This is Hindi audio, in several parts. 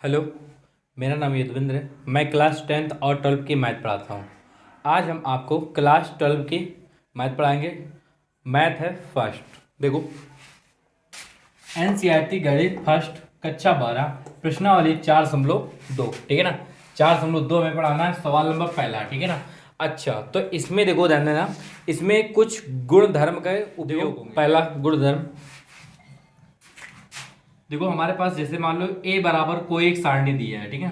हेलो। मेरा नाम यदविंद्र है। मैं क्लास 10th और 12th की मैथ पढ़ाता हूँ। आज हम आपको क्लास 12 की मैथ पढ़ाएंगे। मैथ है फर्स्ट। देखो, एनसीईआरटी गणित फर्स्ट कक्षा 12 प्रश्नावली 4.2। ठीक है ना, 4.2 हमें पढ़ाना है। सवाल नंबर पहला, ठीक है ना। अच्छा, तो इसमें देखो ध्यान देना, इसमें कुछ गुणधर्म का उपयोग होंगे। पहला गुणधर्म, देखो हमारे पास जैसे मान लो ए बराबर कोई एक सारणी दिया है, ठीक है।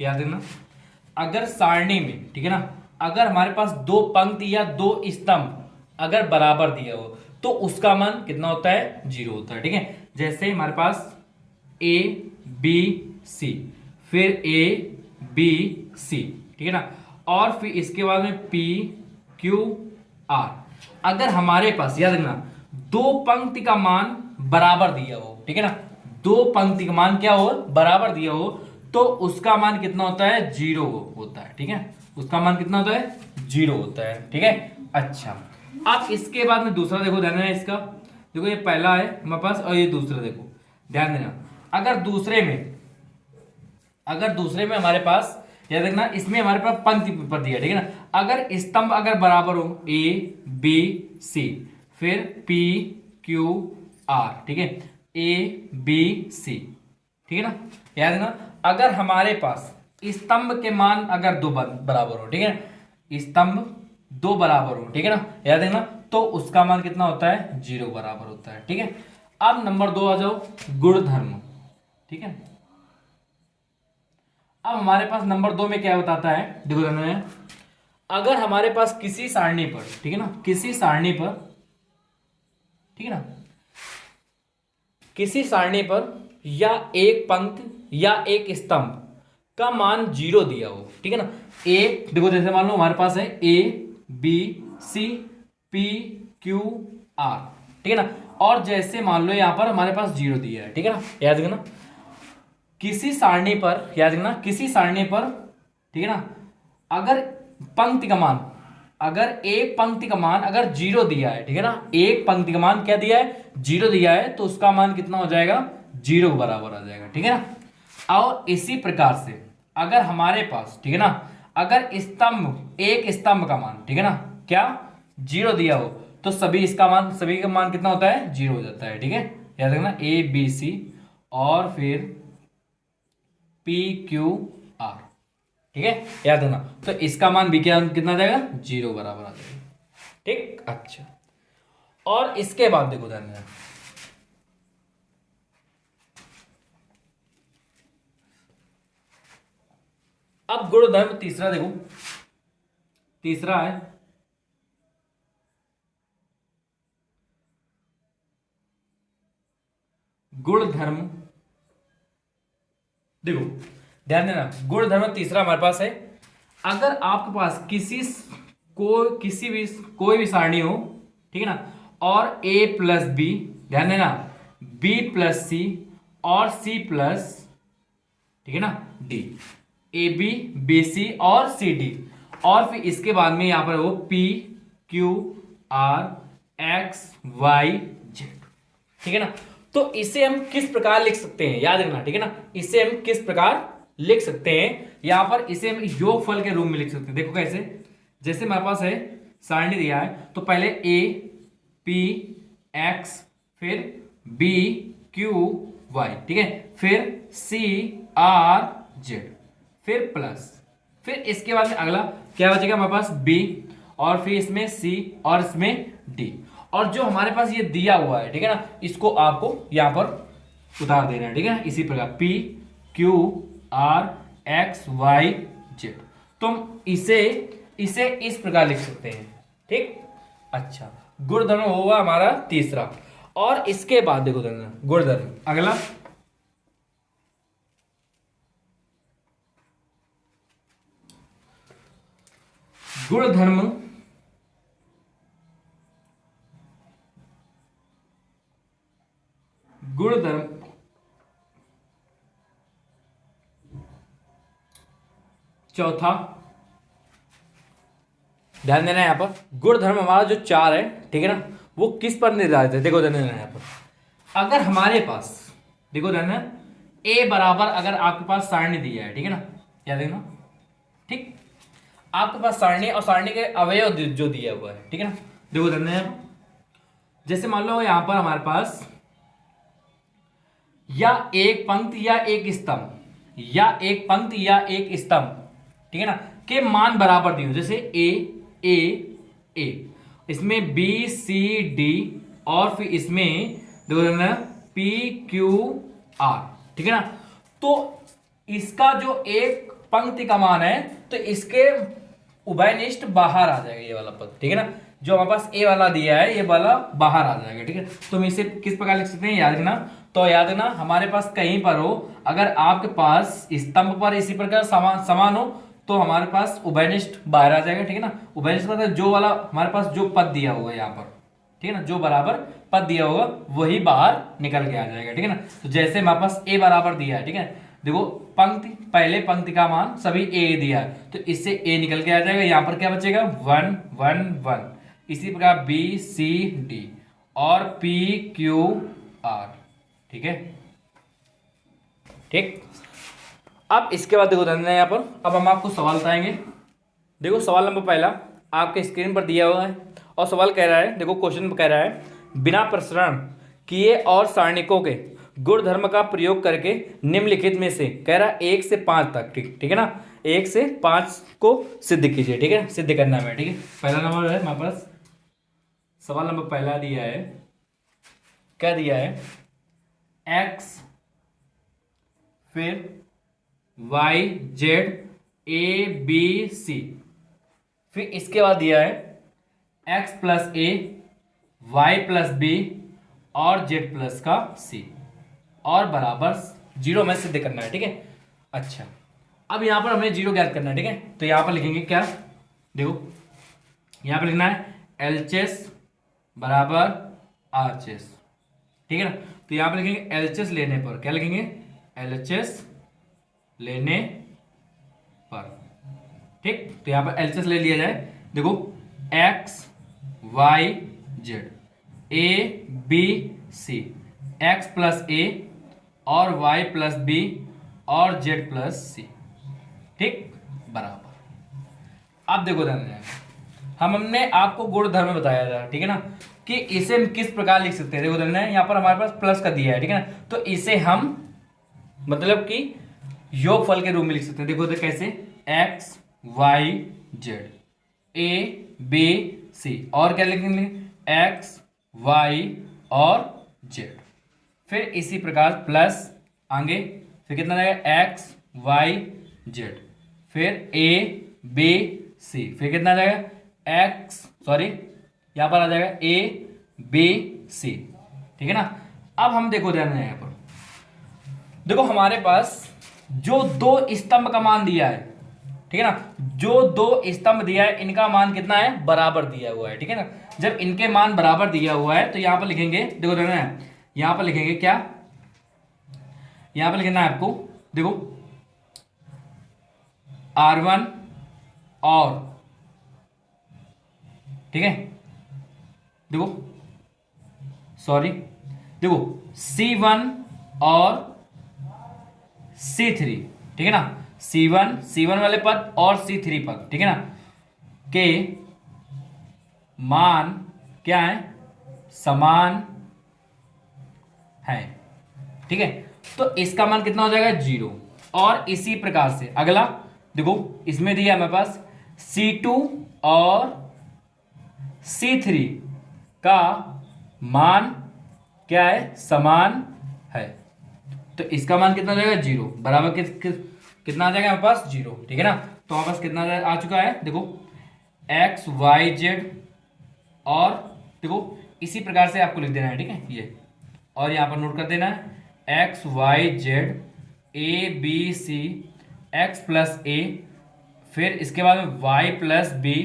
याद रखना, अगर सारणी में, ठीक है ना, अगर हमारे पास दो पंक्ति या दो स्तंभ अगर बराबर दिया हो तो उसका मान कितना होता है? 0 होता है, ठीक है। जैसे हमारे पास ए बी सी, फिर ए बी सी, ठीक है ना, और फिर इसके बाद में पी क्यू आर। अगर हमारे पास, याद रखना, दो पंक्ति का मान बराबर दिया हो, ठीक है ना, दो पंक्ति का मान क्या हो? बराबर दिया हो, तो उसका मान कितना होता है? 0 होता है, ठीक है। उसका मान कितना होता है? 0 होता है, ठीक है। अच्छा, अब इसके बाद में दूसरा देखो, ध्यान देना इसका। देखो ये पहला है हमारे पास और ये दूसरा, देखो ध्यान देना। अगर दूसरे में हमारे पास, याद रखना, इसमें हमारे पास पंक्ति पर दिया, ठीक है ना। अगर स्तंभ अगर बराबर हो, ए बी सी, फिर पी क्यू आर, ठीक है, ए बी सी, ठीक है ना। याद रखना, अगर हमारे पास स्तंभ के मान अगर दो बराबर हो, ठीक है, स्तंभ दो बराबर हो, ठीक है ना, याद रखना, तो उसका मान कितना होता है? 0 बराबर होता है, ठीक है। अब नंबर 2 आ जाओ, गुणधर्म, ठीक है। अब हमारे पास नंबर 2 में क्या बताता है? देखो ध्यान में, अगर हमारे पास किसी सारणी पर, ठीक है ना, किसी सारणी पर, ठीक है ना, किसी सारणी पर या एक पंक्ति या एक स्तंभ का मान 0 दिया हो, ठीक है ना। एक देखो, जैसे मान लो हमारे पास है A B C P Q R, ठीक है ना, और जैसे मान लो यहां पर हमारे पास 0 दिया है, ठीक है ना। याद रखना, किसी सारणी पर, याद रखना, किसी सारणी पर, ठीक है ना, अगर पंक्ति का मान, अगर एक पंक्ति का मान अगर 0 दिया है, ठीक है ना, एक पंक्ति का मान क्या दिया है? 0 दिया है, तो उसका मान कितना हो जाएगा? 0 के बराबर आ जाएगा, ठीक है ना। और इसी प्रकार से अगर हमारे पास, ठीक है ना, अगर स्तंभ, एक स्तंभ का मान, ठीक है ना, क्या 0 दिया हो, तो सभी का मान कितना होता है? 0 हो जाता है, ठीक है। याद रखना, ए बी सी और फिर पी क्यू आर, ठीक है, याद रखना। तो इसका मान भी क्या कितना आ जाएगा? 0 बराबर आ जाएगा, ठीक। अच्छा, और इसके बाद देखो ध्यान देना, अब गुणधर्म तीसरा देखो, तीसरा है गुणधर्म। देखो ध्यान देना, गुणधर्म तीसरा हमारे पास है। अगर आपके पास कोई भी सारणी हो, ठीक है ना, और ए प्लस बी, ध्यान देना, बी प्लस सी और सी प्लस, ठीक है ना, D, A B B C और सी डी, और फिर इसके बाद में यहां पर वो P Q R X Y Z, ठीक है ना। तो इसे हम किस प्रकार लिख सकते हैं? याद रखना, ठीक है ना, इसे हम किस प्रकार लिख सकते हैं? यहां पर इसे हम योगफल के रूप में लिख सकते हैं। देखो कैसे, जैसे हमारे पास है सारणी दिया है, तो पहले ए पी एक्स, फिर बी क्यू वाई, ठीक है, फिर सी आर जेड, फिर प्लस, फिर इसके बाद में अगला क्या बचेगा हमारे पास? बी, और फिर इसमें सी और इसमें डी, और जो हमारे पास ये दिया हुआ है, ठीक है ना, इसको आपको यहां पर उतार देना है, ठीक है। इसी प्रकार P Q R X Y Z, तुम इसे इसे इस प्रकार लिख सकते हैं, ठीक। अच्छा, गुणधर्म होगा हमारा तीसरा। और इसके बाद देखो गुणधर्म अगला, गुणधर्म गुणधर्म चौथा, ध्यान देना यहां पर, गुणधर्म हमारा जो 4 है, ठीक है ना, वो किस पर निर्धारित है? देखो ध्यान देना यहां पर, अगर हमारे पास, देखो ध्यान देना, ए बराबर अगर आपके पास सारणी दिया है, ठीक है ना, याद रखना, ठीक, आपके पास सारणी और सारणी के अवयव जो दिया हुआ है, ठीक है ना, देखो धन्य, जैसे मान लो यहां पर हमारे पास या एक पंक्ति या एक स्तंभ या एक पंक्ति या एक स्तंभ, ठीक है ना, के मान बराबर दिए हो, जैसे ए ए, इसमें बी सी डी और फिर इसमें देखो ना पी क्यू आर, ठीक है ना, तो इसका जो एक पंक्ति का मान है तो इसके उभयनिष्ठ बाहर आ जाएगा ये वाला पद, ठीक है ना, जो हमारे पास ए वाला दिया है ये वाला बाहर आ जाएगा, ठीक है। तो हम इसे किस प्रकार लिख सकते हैं, याद रखना, तो याद रखना हमारे पास कहीं पर हो, अगर आपके पास स्तंभ पर इसी प्रकार समान हो तो हमारे पास उभयनिष्ठ बाहर आ जाएगा, ठीक है ना। उभयनिष्ठ मतलब जो वाला हमारे पास जो पद दिया होगा यहाँ पर, ठीक है ना, जो बराबर पद दिया होगा वही बाहर निकल के आ जाएगा, ठीक है ना। तो जैसे हमारे पास ए बराबर दिया है, ठीक है, देखो पंक्ति पहले पंक्ति का मान सभी ए दिया है तो इससे ए निकल के आ जाएगा, यहाँ पर क्या बचेगा 1 1 1, इसी प्रकार बी सी डी और पी क्यू आर, ठीक है, ठीक। अब इसके बाद देखो ध्यान देना यहाँ पर, अब हम आपको सवाल बताएंगे। देखो सवाल नंबर पहला आपके स्क्रीन पर दिया हुआ है और सवाल कह रहा है, देखो क्वेश्चन कह रहा है, बिना प्रसरण किए और सारणिकों के गुण धर्म का प्रयोग करके निम्नलिखित में से, कह रहा है 1 से 5 तक, ठीक है ना, 1 से 5 को सिद्ध कीजिए, ठीक है, सिद्ध करना है, ठीक है। पहला नंबर है हमारे पास, सवाल नंबर पहला दिया है, क्या दिया है, x फिर y z a b c, फिर इसके बाद दिया है x प्लस ए वाई प्लस बी और z प्लस का c और बराबर 0 में सिद्ध करना है, ठीक है। अच्छा, अब यहां पर हमें 0 ज्ञात करना है, ठीक है, तो यहां पर लिखेंगे क्या, देखो यहां पर लिखना है LHS बराबर RHS, ठीक है ना, तो यहां पर लिखेंगे LHS लेने पर, क्या लिखेंगे LHS लेने पर, ठीक, तो यहां पर LHS ले लिया जाए, देखो x y z a b c, x plus A और y प्लस बी और z प्लस सी, ठीक, बराबर। अब देखो ध्यान देना, हमने आपको गुण धर्म बताया था, ठीक है ना, कि इसे हम किस प्रकार लिख सकते हैं, देखो ध्यान देना, यहाँ पर हमारे पास प्लस का दिया है, ठीक है ना, तो इसे हम मतलब कि योगफल के रूप में लिख सकते हैं, देखो तो कैसे, x y z a b c और क्या लिखेंगे x y और z, फिर इसी प्रकार प्लस आगे, फिर कितना जाएगा x y z, फिर a b c, फिर कितना जाएगा यहाँ पर आ जाएगा a b c, ठीक है ना। अब हम देखो ध्यान देना, यहाँ पर देखो हमारे पास जो 2 स्तंभ का मान दिया है, ठीक है ना, जो 2 स्तंभ दिया है इनका मान कितना है, बराबर दिया हुआ है, ठीक है ना। जब इनके मान बराबर दिया हुआ है तो यहां पर लिखेंगे, देखो देखना है, यहां पर लिखेंगे क्या, यहां पर लिखना है आपको, देखो R1 और, ठीक है, देखो देखो C1 और C3, ठीक है ना, C1 वाले पद और C3 पद, ठीक है ना, के मान क्या है, समान है, ठीक है, तो इसका मान कितना हो जाएगा 0। और इसी प्रकार से अगला देखो, इसमें दिया हमारे पास C2 और C3 का मान क्या है, समान है, तो इसका मान कितना हो जाएगा 0, बराबर कितना आ जाएगा हमारे पास 0, ठीक है ना। तो हमारे पास कितना आ चुका है, देखो x y z और देखो इसी प्रकार से आपको लिख देना है, ठीक है, ये और यहाँ पर नोट कर देना है x y z a b c x plus A, फिर इसके बाद में y प्लस बी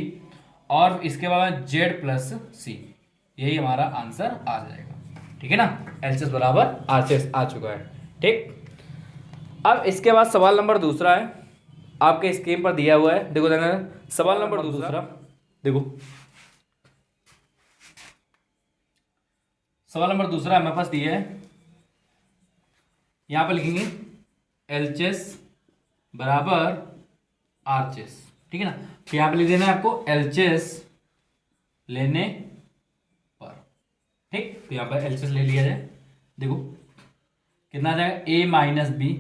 और इसके बाद में z प्लस सी, यही हमारा आंसर आ जाएगा, ठीक है ना। LHS बराबर RHS आ चुका है, ठीक। अब इसके बाद सवाल नंबर दूसरा है, आपके स्क्रीन पर दिया हुआ है, देखो देना सवाल नंबर दूसरा, देखो सवाल नंबर दूसरा हमारे पास दिया है, यहां पर लिखेंगे LHS बराबर RHS, ठीक है ना। तो यहाँ पे लिख देना है आपको LHS लेने पर, ठीक। तो यहाँ पर LHS ले लिया जाए, देखो कितना आ जाएगा, A माइनस बी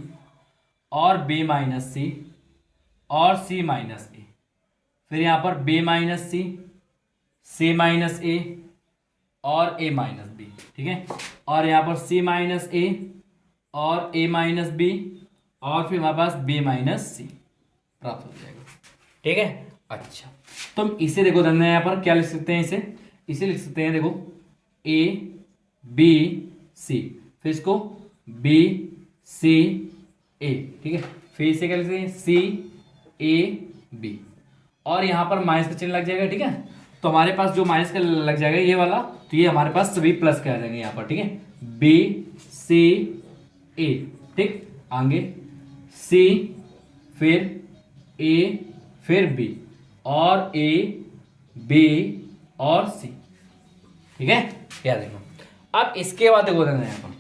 और B माइनस सी और C माइनस ए, फिर यहाँ पर B माइनस सी, C माइनस ए और A माइनस बी, ठीक है। और यहाँ पर C माइनस ए और A माइनस बी और फिर हमारे पास B माइनस सी प्राप्त हो जाएगा, ठीक है। अच्छा, तो हम इसे देखो धन्य यहाँ पर क्या लिख सकते हैं, इसे लिख सकते हैं, देखो A B C, फिर इसको B C A, ठीक है। फिर इसे क्या लिख सकते हैं, C A B, और यहाँ पर माइनस का चिन्ह लग जाएगा, ठीक है। तो हमारे पास जो माइनस का लग जाएगा ये वाला, तो ये हमारे पास सभी प्लस के आ जाएंगे यहाँ पर, ठीक है। B C A, ठीक, आगे C फिर A फिर B और A B और C, ठीक है, याद रखना। अब इसके बाद देखो यहाँ पर,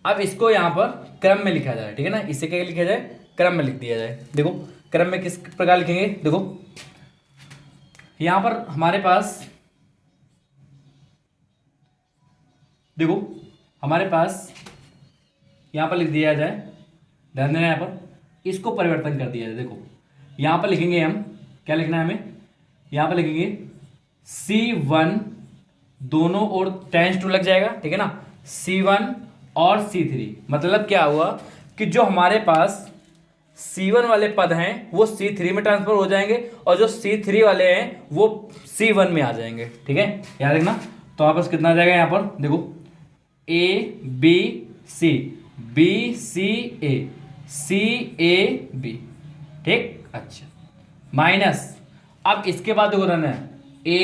अब इसको यहाँ पर क्रम में लिखा जाए, ठीक है ना। इसे क्या लिखा जाए, क्रम में लिख दिया जाए। देखो क्रम में किस प्रकार लिखेंगे, देखो यहां पर हमारे पास, देखो हमारे पास यहां पर लिख दिया जाए, ध्यान देना, यहां पर इसको परिवर्तन कर दिया जाए। देखो यहां पर लिखेंगे हम, क्या लिखना है हमें, यहां पर लिखेंगे C1 दोनों और टेंस टू लग जाएगा, ठीक है ना। C1 और C3, मतलब क्या हुआ कि जो हमारे पास C1 वाले पद हैं वो C3 में ट्रांसफर हो जाएंगे और जो C3 वाले हैं वो C1 में आ जाएंगे, ठीक है, याद रखना। तो आपस कितना आ जाएगा यहाँ पर, देखो A B C B C A C A B, ठीक। अच्छा, माइनस, अब इसके बाद देखो रहना है A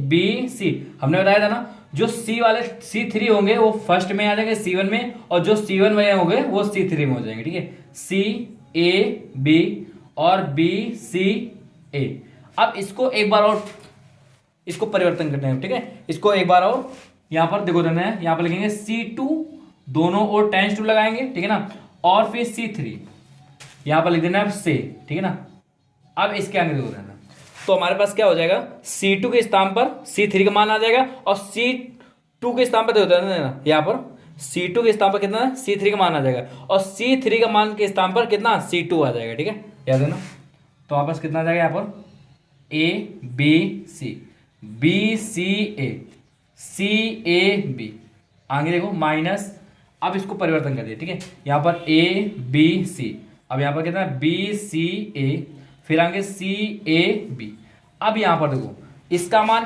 B C, हमने बताया था ना जो C वाले C3 होंगे वो फर्स्ट में आ जाएंगे C1 में, और जो C1 वाले होंगे वो C3 में हो जाएंगे, ठीक है। C A B और B C A। अब इसको एक बार और इसको परिवर्तन करना है, ठीक है। इसको एक बार और यहाँ पर देखो देना है, यहाँ पर लिखेंगे C2 दोनों और टेंस टू लगाएंगे, ठीक है ना, और फिर C3 यहाँ पर लिख देना है से, ठीक है ना। अब इसके आगे देखो देना, तो हमारे पास क्या हो जाएगा, C2 के स्थान पर C3 का मान आ जाएगा और C2 के स्थान पर देखो देना, यहाँ पर C2 के स्थान पर कितना है, C3 का मान आ जाएगा और C3 का मान के स्थान पर कितना, C2 आ जाएगा, ठीक है, याद है ना। तो हमारे पास कितना आ जाएगा यहाँ पर A B C B C A C A B, आगे देखो माइनस, अब इसको परिवर्तन कर दिया, ठीक है। यहाँ पर A B C, अब यहाँ पर कितना है B C A, फिर आगे C A B। अब यहाँ पर देखो इसका मान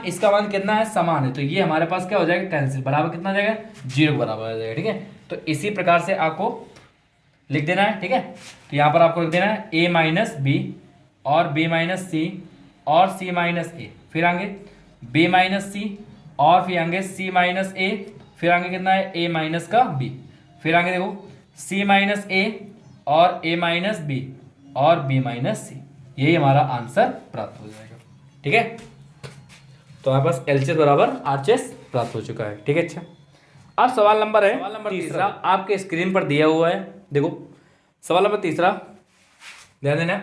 कितना है, समान है, तो ये हमारे पास क्या हो जाएगा, कैंसिल, बराबर कितना आ जाएगा, 0 बराबर आ जाएगा, ठीक है। तो इसी प्रकार से आपको लिख देना है, ठीक है। तो यहाँ पर आपको लिख देना है A माइनस बी और B माइनस सी और C माइनस ए, फिर आगे B माइनस सी और फिर आगे C माइनस ए, फिर आगे कितना है A माइनस का B, फिर आगे देखो C माइनस ए और A माइनस बी और B माइनस सी, यही हमारा आंसर प्राप्त हो जाएगा, ठीक है। तो हमारे पास LHS बराबर RHS प्राप्त हो चुका है, ठीक है। अच्छा, अब सवाल नंबर तीसरा आपके स्क्रीन पर दिया हुआ है, देखो सवाल नंबर तीसरा, ध्यान देना,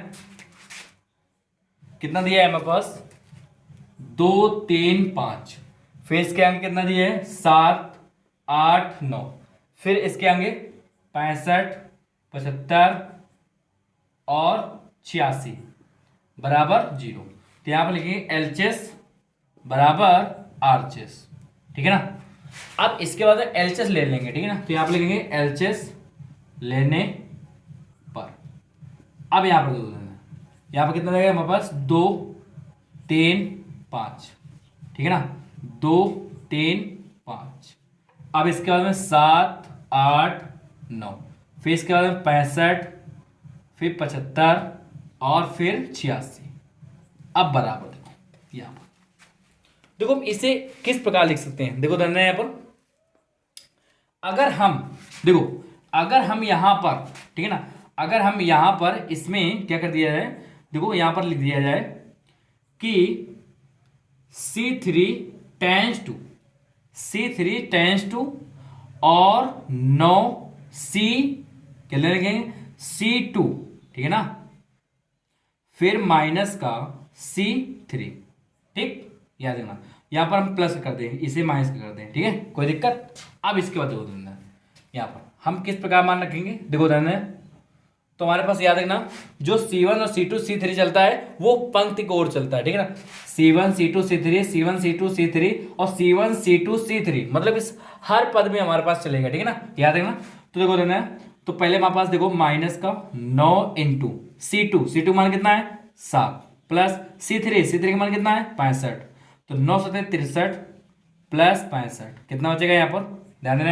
कितना दिया है हमारे पास, 2 3 5, फिर इसके आगे कितना दिया है, 7 8 9, फिर इसके आगे 65 75 और 86 बराबर 0। तो यहाँ पर लिखेंगे LHS बराबर RHS, ठीक है ना। अब इसके बाद LHS ले लेंगे, ठीक है ना। तो यहाँ पर लिखेंगे LHS लेने पर, अब यहाँ पर दो, यहाँ पर कितना रहेगा हमारे पास, 2 3 5, ठीक है ना, 2 3 5। अब इसके बाद में 7 8 9, फिर इसके बाद में 65, फिर 75 और फिर 86, अब बराबर देखो यहाँ पर, देखो हम इसे किस प्रकार लिख सकते हैं, देखो धन्य यहाँ पर, अगर हम देखो, अगर हम यहाँ पर, ठीक है ना, अगर हम यहाँ पर इसमें क्या कर दिया जाए, देखो यहाँ पर लिख दिया जाए कि C3 टेंस टू और 9 C कितने लिखेंगे C2, ठीक है ना, फिर माइनस का C3, ठीक, याद रखना। यहाँ पर हम प्लस कर देंगे, इसे माइनस कर दें, ठीक है, कोई दिक्कत। अब इसके बाद देखो ध्यान, यहाँ पर हम किस प्रकार मान रखेंगे, देखो ध्यान, तो हमारे पास याद रखना जो C1 और C2 C3 चलता है वो पंक्ति की ओर चलता है, ठीक है ना, C1 C2 C3 C1 C2 C3 और C1 C2 C3, मतलब इस हर पद में हमारे पास चलेगा, ठीक है ना, याद रखना। तो देखो देना है, तो पहले हमारे पास देखो माइनस का 9 इंटू C2 मान कितना है 7, प्लस C3 का मान कितना है 65, तो 9 7 63 प्लस 65 कितना बचेगा यहाँ पर, ध्यान देना,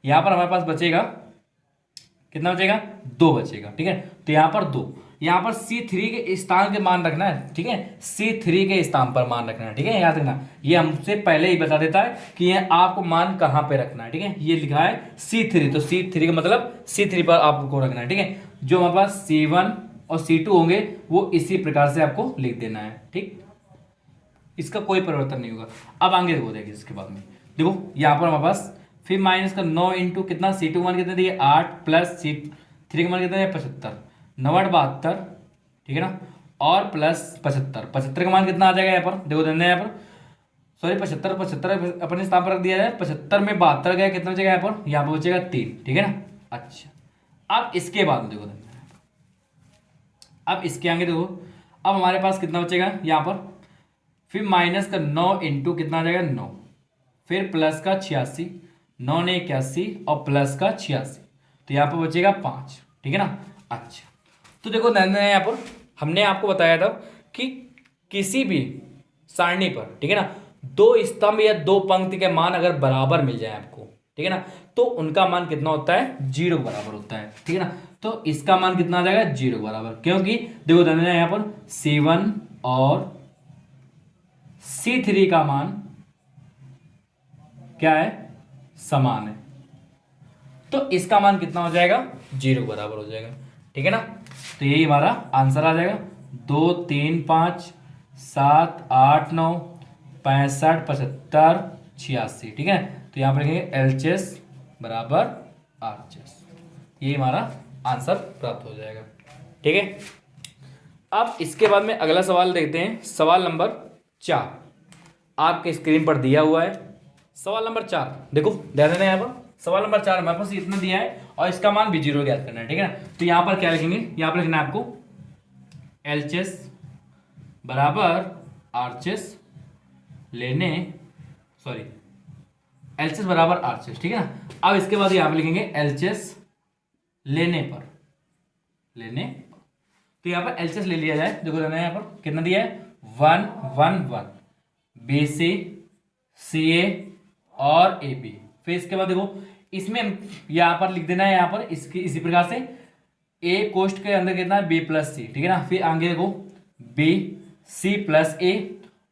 यहाँ पर हमारे पास बचेगा कितना बचेगा 2 बचेगा, ठीक है। तो यहाँ पर 2, यहाँ पर C3 के स्थान के मान रखना है, ठीक है, C3 के स्थान पर मान रखना है, ठीक है, याद रखना। ये हमसे पहले ही बता देता है कि ये आपको मान कहाँ पे रखना है, ठीक है। ये लिखा है C3, तो C3 का मतलब C3 पर आपको रखना है, ठीक है। जो हमारे पास C1 और C2 होंगे वो इसी प्रकार से आपको लिख देना है, ठीक, इसका कोई परिवर्तन नहीं होगा। अब आगे देखो, देखिए इसके बाद में देखो यहाँ पर हमारे पास फिर माइनस का 9 इंटू कितना C2 मान कितना दिए 8, प्लस C3 का मान कितना है 75, 9 8 72, ठीक है ना, और प्लस 75 का मान कितना आ जाएगा यहाँ पर, देखो देना यहाँ पर, सॉरी 75 अपने स्थान पर रख दिया जाए, 75 में 72 गया, कितना बचेगा यहाँ पर बचेगा 3, ठीक है ना। अच्छा, अब इसके बाद देखो, अब इसके आगे देखो, अब हमारे पास कितना बचेगा यहाँ पर, फिर माइनस का 9 इंटू कितना आ जाएगा 9, फिर प्लस का 86, 9 ने 81 और प्लस का 86, तो यहाँ पर बचेगा 5, ठीक है ना। अच्छा, तो देखो ध्यान देना, यहाँ पर हमने आपको बताया था कि किसी भी सारणी पर, ठीक है ना, 2 स्तंभ या 2 पंक्ति के मान अगर बराबर मिल जाए आपको, ठीक है ना, तो उनका मान कितना होता है 0 के बराबर होता है, ठीक है ना। तो इसका मान कितना आ जाएगा 0 के बराबर, क्योंकि देखो ध्यान देना यहाँ पर C1 और C3 का मान क्या है समान है, तो इसका मान कितना हो जाएगा 0 के बराबर हो जाएगा, ठीक है ना। तो यही हमारा आंसर आ जाएगा 2 3 5 7 8 9 65 75 86, ठीक है। तो यहाँ पर लिखेंगे LHS बराबर RHS, यही हमारा आंसर प्राप्त हो जाएगा, ठीक है। अब इसके बाद में अगला सवाल देखते हैं, सवाल नंबर 4 आपके स्क्रीन पर दिया हुआ है। सवाल नंबर 4 देखो ध्यान देना, यहाँ पर सवाल नंबर 4 हमारे पास इतना दिया है और इसका मान भी 0 ज्ञात करना है, ठीक है ना। तो यहाँ पर क्या लिखेंगे, यहाँ पर लिखना है आपको LHS बराबर RHS लेने, सॉरी LHS बराबर RHS, ठीक है ना। अब इसके बाद यहाँ पर लिखेंगे LHS लेने पर, तो यहाँ पर LHS ले लिया जाए, देखो देना यहाँ पर कितना दिया है 1 1 1 BC CA और AB, फिर इसके बाद देखो इसमें यहाँ पर लिख देना है, यहाँ पर इसकी इसी प्रकार से A कोष्ठ के अंदर कितना है B प्लस C, ठीक है ना। फिर आगे देखो B C प्लस A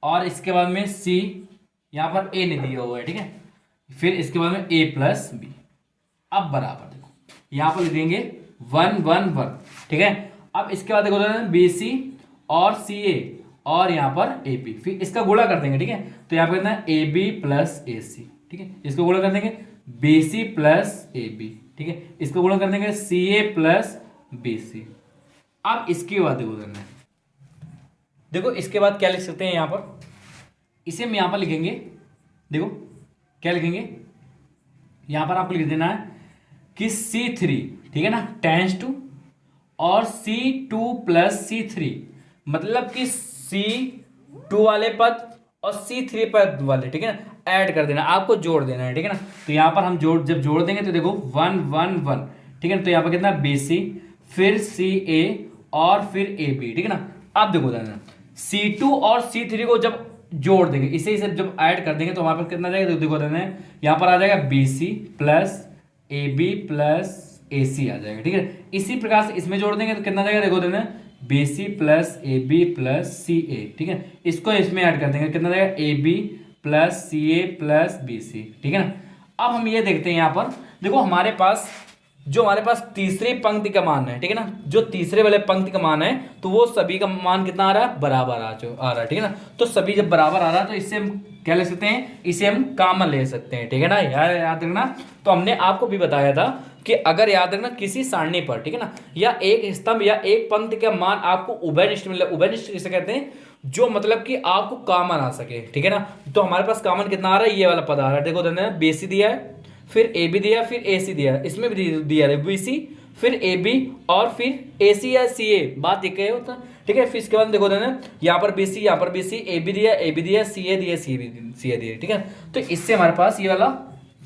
और इसके बाद में C यहाँ पर A नहीं दिया हुआ है, ठीक है। फिर इसके बाद में A प्लस B, अब बराबर देखो यहाँ पर लिख देंगे 1 1 1, ठीक है। अब इसके बाद देखो BC और CA और यहाँ पर AB, फिर इसका गुणा कर देंगे, ठीक है। तो यहाँ पर कितना है AB प्लस AC, ठीक है, इसको गुणा कर देंगे BC प्लस AB, ठीक है, इसको गुणा कर देंगे CA प्लस BC। अब इसके बाद देखो इसके बाद क्या लिख सकते हैं, यहाँ पर इसे हम यहाँ पर लिखेंगे, देखो क्या लिखेंगे, यहाँ पर आपको लिख देना है कि C3, ठीक है ना, टेंस टू और C2 प्लस C3, मतलब कि C2 वाले पद और C3 पद वाले, ठीक है ना, ऐड कर देना, आपको जोड़ देना है, ठीक है ना। तो यहाँ पर हम जब जोड़ देंगे तो देखो 1 1 1, ठीक है ना। तो यहाँ पर कितना BC फिर CA और फिर AB, ठीक है ना। अब देखो देना C2 और C3 को जब जोड़ देंगे, इसे जब ऐड कर देंगे तो वहां पर कितना आ जाएगा, देखो देना यहाँ पर आ जाएगा BC plus AB plus AC आ जाएगा, ठीक है। इसी प्रकार से इसमें जोड़ देंगे तो कितना आ जाएगा, देखो देना BC plus AB plus CA, ठीक है। इसको इसमें ऐड कर देंगे, कितना आ जाएगा AB plus CA plus BC, ठीक है ना। अब हम ये देखते हैं, यहाँ पर देखो हमारे पास तीसरी पंक्ति का मान है, ठीक है ना, जो तीसरे वाले पंक्ति का मान है तो वो सभी का मान कितना आ रहा है, बराबर आ रहा है, ठीक है ना। तो सभी जब बराबर आ रहा है तो इससे हम क्या ले सकते हैं, इसे हम कॉमन ले सकते हैं, ठीक है ना, याद रखना। तो हमने आपको भी बताया था कि अगर याद रखना किसी सारणी पर, ठीक है ना, या एक स्तंभ या एक पंक्ति का मान आपको उभयनिष्ठ मिले, उभयनिष्ठ किसे कहते हैं, जो मतलब कि आपको कॉमन आ सके, ठीक है ना। तो हमारे पास कॉमन कितना आ रहा है, ये वाला पद आ रहा है, देखो ध्यान देना, BC दिया है, फिर AB दिया, फिर AC दिया है, इसमें भी दिया है BC, फिर AB और फिर AC या CA, बात एक ही होता है, ठीक है। फिर इसके बाद देखो ना, यहाँ पर BC, यहाँ पर BC, AB दिया, CA दिया, CA दिया, ठीक है। तो इससे हमारे पास ये वाला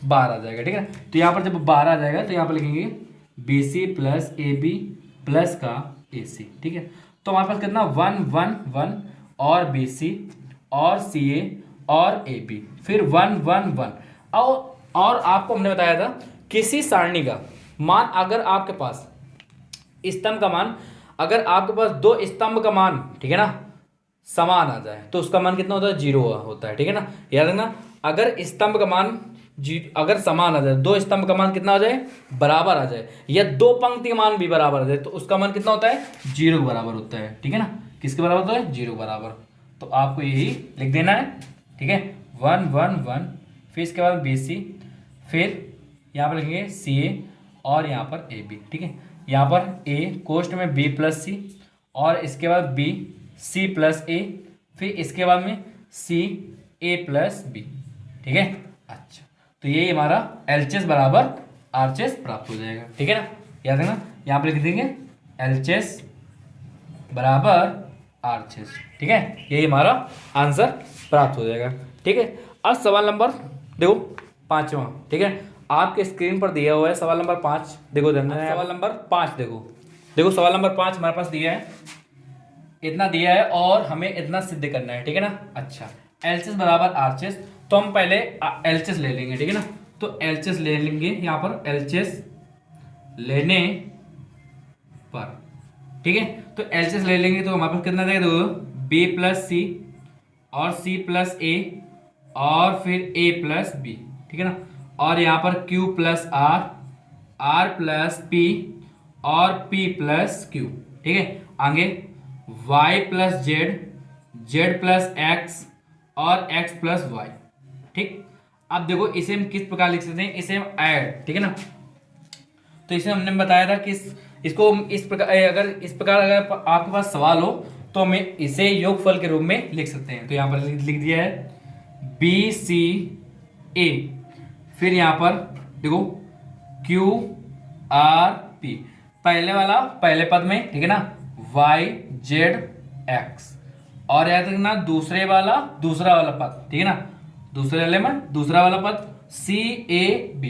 12 आ जाएगा, ठीक है। तो यहाँ पर जब 12 आ जाएगा तो यहाँ पर लिखेंगे BC प्लस AB प्लस का AC, ठीक है। तो हमारे पास कितना 1 1 1 और BC और CA और AB, फिर 1 1 1। और आपको हमने बताया था किसी सारणी का मान, अगर आपके पास स्तंभ का मान, अगर आपके पास दो स्तंभ का मान, ठीक है ना, समान आ जाए तो उसका मान कितना होता है, 0 होता है, ठीक है ना। याद रखना, अगर स्तंभ का मान अगर समान आ जाए, दो स्तंभ का मान कितना आ जाए, बराबर आ जाए, या दो पंक्ति का मान भी बराबर आ जाए, तो उसका मान कितना होता है, 0 के बराबर होता है, ठीक है ना। किसके बराबर होता है, 0 के बराबर। तो आपको यही लिख देना है, ठीक है। 1 1 1, फिर इसके बाद BC, फिर यहाँ पर लिखेंगे CA और यहाँ पर AB, ठीक है। यहाँ पर A कोष्ठ में B प्लस C, और इसके बाद B C प्लस A, फिर इसके बाद में C A प्लस B, ठीक है। अच्छा, तो ये हमारा LHS बराबर RHS प्राप्त हो जाएगा, ठीक है ना। याद रखना, यहाँ पर लिख देंगे LHS बराबर RHS, ठीक है। यही हमारा आंसर प्राप्त हो जाएगा, ठीक है। अब सवाल नंबर देखो 5वां, ठीक है, आपके स्क्रीन पर दिया हुआ है सवाल नंबर 5, देखो ध्यान देना। सवाल नंबर 5 देखो सवाल नंबर 5 हमारे पास दिया है, इतना दिया है और हमें इतना सिद्ध करना है, ठीक है ना। अच्छा, LHS बराबर RHS, तो हम पहले LHS ले लेंगे, ठीक है ना। तो LHS ले लेंगे, यहाँ पर LHS लेने पर, ठीक है, तो LHS ले लेंगे तो हमारे पास कितना देगा, देखो B प्लस C और C प्लस A और फिर A प्लस B, ठीक है ना। और यहाँ पर Q plus R, R plus P और P प्लस Q, ठीक है। आगे Y plus Z, Z plus X और X प्लस Y, ठीक। अब देखो इसे हम किस प्रकार लिख सकते हैं, इसे हम ऐड, ठीक है ना। तो इसे हमने बताया था कि इसको इस प्रकार, अगर इस प्रकार अगर आपके पास सवाल हो तो हमें इसे योगफल के रूप में लिख सकते हैं। तो यहाँ पर लिख दिया है BCA, फिर यहाँ पर देखो QRP, पहले वाला पहले पद में, ठीक है ना, YZX, और याद रखना दूसरे वाला दूसरा वाला पद, ठीक है ना, दूसरे वाले में दूसरा वाला पद CAB,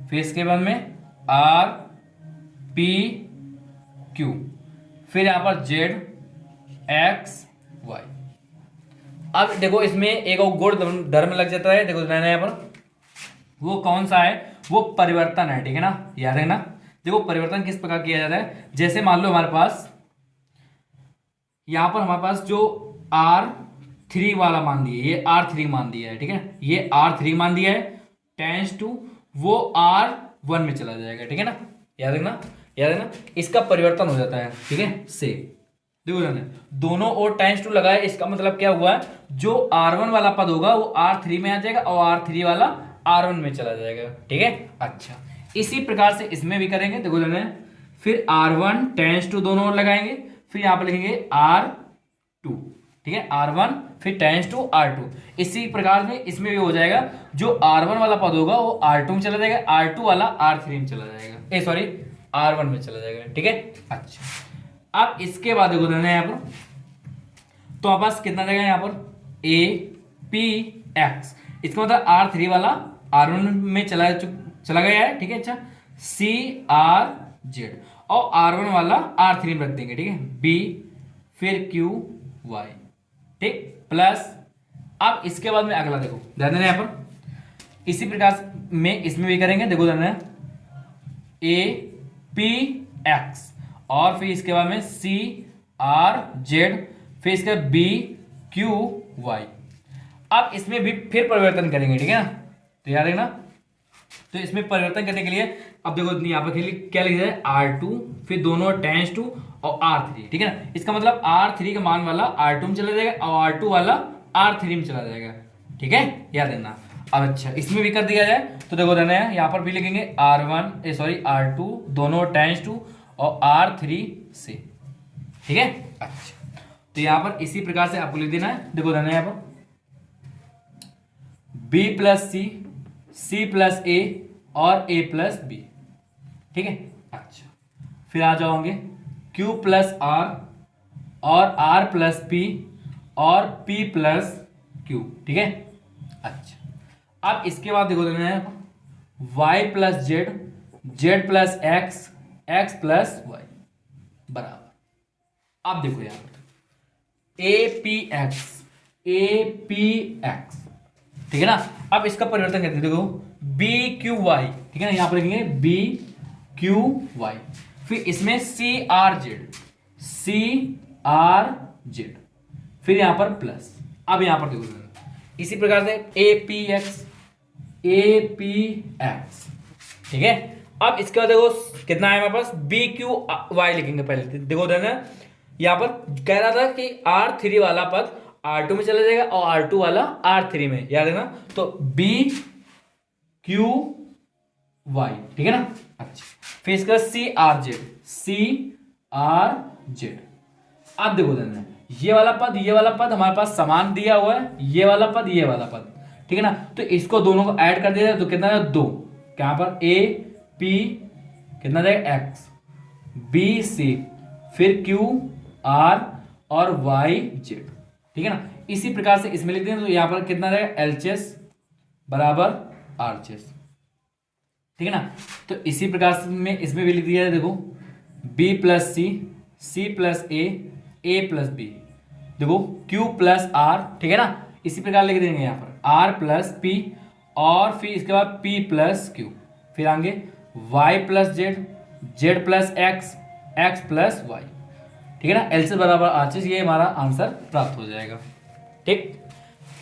फिर इसके बाद में RPQ, फिर यहाँ पर ZXY। अब देखो इसमें एक और गुण धर्म लग जाता है, देखो यहाँ पर वो कौन सा है, वो परिवर्तन है, ठीक है ना। याद है ना, देखो परिवर्तन किस प्रकार किया जाता है, जैसे मान लो हमारे पास यहाँ पर हमारे पास जो R3 वाला मान दिया, ये R3 मान दिया है, ठीक है, ये R3 मान दिया है, टेंस टू वो R1 में चला जाएगा, ठीक है ना। याद रखना इसका परिवर्तन हो जाता है, ठीक है, से देखो जाना दोनों और टाइम्स 2 लगाए, इसका मतलब क्या हुआ है, जो R1 वाला पद होगा वो R3 में आ जाएगा और R3 वाला R1 में चला जाएगा, ठीक है। अच्छा, इसी प्रकार से इसमें भी करेंगे, देखो जाना फिर R1 टेंस 2 दोनों ओर लगाएंगे, फिर यहाँ पर लिखेंगे R2, ठीक है, R1 फिर टेंस 2 R2। इसी प्रकार में इसमें भी हो जाएगा, जो R1 वाला पद होगा वो R2 में चला जाएगा, R2 वाला R3 में चला जाएगा, सॉरी R1 में चला जाएगा, ठीक है। अच्छा, अब इसके बाद देखो देना यहाँ पर, तो हमारे पास कितना जाएगा यहाँ पर APX, इसका मतलब R3 वाला R1 में चला गया है, ठीक है। अच्छा, CRZ और R1 वाला R3 में रख देंगे, ठीक है, B फिर QY, ठीक, प्लस अब इसके बाद में अगला देखो ध्यान देना यहाँ पर, इसी प्रकार में इसमें भी करेंगे, देखो ध्यान देना APX और फिर इसके बाद में CRZ, फिर इसके BQY। अब इसमें भी फिर परिवर्तन करेंगे, ठीक है ना। तो याद रखना, तो इसमें परिवर्तन करने के लिए अब देखो यहाँ पर क्या लिखा है R2, फिर दोनों टेंस 2 और R3, ठीक है ना। इसका मतलब R3 का मान वाला R2 में चला जाएगा और R2 वाला R3 में चला जाएगा, ठीक है, याद रखना। अब अच्छा इसमें भी कर दिया जाए तो देखो देना है, यहाँ पर भी लिखेंगे R2 दोनों टेंस टू और R3 से, ठीक है। अच्छा तो यहाँ पर इसी प्रकार से आपको लिख देना है, देखो देना है यहाँ पर B plus C, C plus A और A प्लस बी, ठीक है। अच्छा फिर आ जाओगे Q प्लस R और R प्लस P और P प्लस Q, ठीक है। अच्छा अब इसके बाद देखो देना है Y plus z, z plus x, x plus y बराबर, अब देखो यहाँ पर ए पी एक्स, ठीक है ना। अब इसका परिवर्तन करते हैं, देखो बी क्यू वाई, ठीक है ना, यहां पर लिखेंगे बी क्यू वाई, फिर इसमें सी आर जेड, फिर यहां पर प्लस। अब यहां पर देखो इसी प्रकार से ए पी एक्स, ठीक है। अब इसके बाद देखो कितना है हमारे पास बी क्यू वाई लिखेंगे पहले, देखो देना यहां पर कह रहा था कि R3 वाला पद R2 में चला जाएगा और R2 वाला R3 में, याद है ना। तो B Q Y, ठीक है ना। अच्छा फिर इसका C R Z। अब देखो देना ये वाला पद हमारे पास समान दिया हुआ है, ये वाला पद, ठीक है ना। तो इसको दोनों को ऐड कर दिया तो कितना है 2, यहाँ पर A P कितना जाएगा X, B C, फिर Q R और Y Z, ठीक है ना। इसी प्रकार से इसमें लिख दें तो यहां पर कितना रहेगा LCS बराबर RCS, ठीक है ना। तो इसी प्रकार से में इसमें भी लिख दिया है, देखो B plus C plus A plus B, देखो Q प्लस R, ठीक है ना। इसी प्रकार लिख देंगे यहाँ पर R प्लस P और फिर इसके बाद P प्लस Q, फिर आगे Y plus Z plus X plus Y, ठीक है ना। LCS बराबर RCS, ये हमारा आंसर प्राप्त हो जाएगा, ठीक।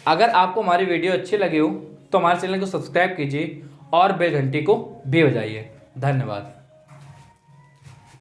अगर आपको हमारी वीडियो अच्छी लगी हो तो हमारे चैनल को सब्सक्राइब कीजिए और बेल घंटी को भी बजाइए। धन्यवाद।